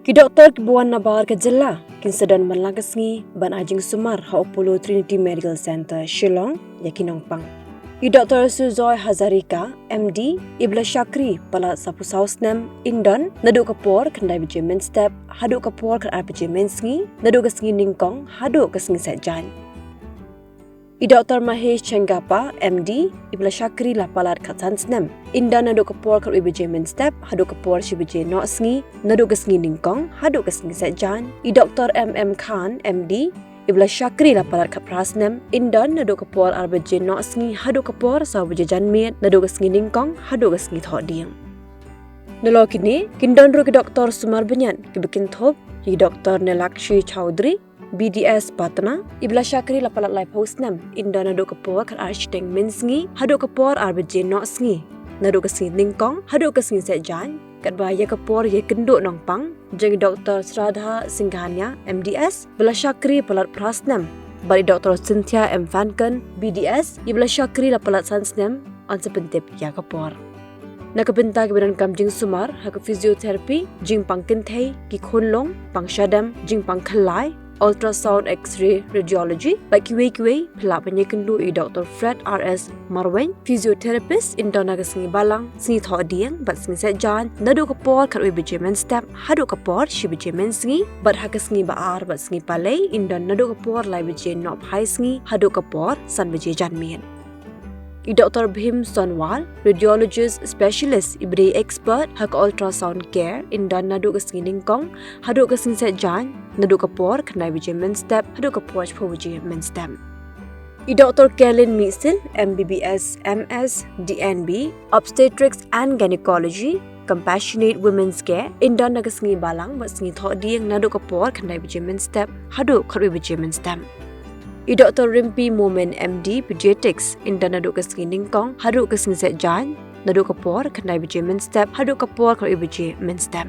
Ki Doktor Kibuan Nabar ke Jela, Kinsadan Manla ke Sngi, Ban Ajing Sumar, Ha Apollo Trinity Medical Center, Shillong, Yakinong Pang. Ki Doktor Suzoy Hazarika, MD, Ibla Shakri, Palat Sapu Sausnem, Indon, Nadu Kapor, Kendai Bijay Men Step, Hadu Kapor, Kan RPG Men Sngi, Nadu ke Sngi Ningkong, Hadu ke Sngi Setjan. I Doktor Mahesh Chenggapa, MD, Ibla Shakri la palat kat sansnem. Inda nadu kapor kat Bijay Men Step, hadu kapor si Bijay Nok Sngi, nadu ke Sngi Ningkong, hadu ke Sngi Setjan. I Doktor MM Khan, MD, Ibla Shakri la palat kat Prasnem. Inda nadu kapor ar Bijay Nok Sngi, hadu kapor sa Bijay Janmiet, nadu ke Sngi Ningkong, hadu ke Sngi Thok Diang. Nalo kini, kindon ru ki Doktor Sumar Banyan, ki bikin thop, ki Doktor Nelakshi Chowdhury, BDS Patna, Ibla Shakri la palat lai postnam, Inda nadu kapor kat Architect Men Sngi, hadu kapor ar Bijay Nok Sngi, nadu ke Sngi Ningkong, hadu ke Sngi Setjan, kat baya kapor ye kenduk nong pang, jeng Doktor Sradha Singhania, MDS, Ibla Shakri palat Prasnam, bari Doktor Cynthia M. Vanken, BDS, Ibla Shakri la palat Sansnem, on sepentip ya kapor. Nakabenta keberan kam jing sumar, hak physiotherapy, jing pang kentei, ki khonlong, pang shadam, jing pang khalai, ultrasound X-ray radiology, bagi kiwe pelak penyekendu I Dr. Fred R.S. Marwen, physiotherapist in dona ke Sngi Balang, Sngi Thok Diang, bat Sngi Setjan, nadu kapor kat Bijay Men Step, hadu kapor si Bijay Men Sngi, bat hak Sngi Baar, bat Sngi Palay, in don nadu kapor lai Bijay Nok Hai Sngi, hadu kapor san Bijay Janmian. I Dr. Bhim Sonwal, radiologist specialist, ibri expert hak ultrasound care in dan nadu ke Sngi Ningkong, hadu ke Sngi Setjan, nadu kapor kenai Bijay Men Step, hadu kapor chpo Bijay Men Step. I Dr. Kelin Misil, MBBS, MS, DNB, obstetrics and gynecology, compassionate women's care in dan ke Sngi Balang, bat Sngi Thok Diang nadu kapor kenai Bijay Men Step, hadu kat Bijay Men Step. I Dr. Rimpi Momen MD Pediatrics in dan nadu ke Sngi Ningkong, hadu ke Sngi Setjan, nadu kapor kenai Bijay Men Step, hadu kapor kat Bijay Men Step.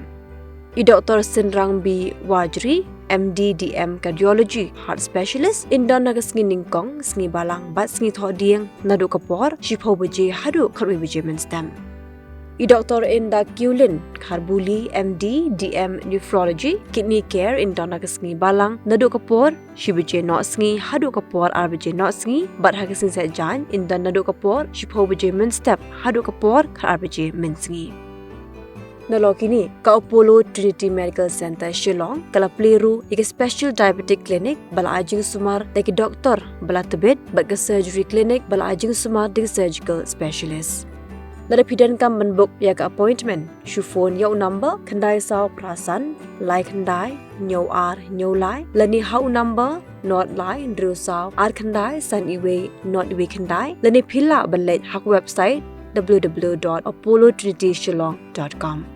I Dr. Sinrang B. Wajri, MD DM Cardiology Heart Specialist in dan ke Sngi Ningkong, Sngi Balang, bat Sngi Thok Diang, nadu kapor, shipho Bijay hadu kat Bijay Men Step. I Dr. Inda Kulin Kharbuli MD DM Nephrology Kidney Care in dona ke Sngi Balang, nadu kapor si Bijay Nok Sngi, hadu kapor ar Bijay Nok Sngi, bat hak Sngi Setjan in dan nadu kapor shipho Bijay Men Step, hadu kapor ar Bijay Men Sngi. Nalo kini ka Apollo Trinity Medical Center Shillong kala Pliru ika special diabetic clinic bala ajing sumar deki doktor bala tebet bat ke surgery clinic bala ajing sumar deki surgical specialist. Nada pidan kam menbuk ya ke appointment. Shufon yau number kendai saw prasan lai kendai nyau ar nyau lai lani hau number not lai drew saw ar kendai san iwe not iwe kendai lani pila belet hak website www.apollotrinity.shillong.com.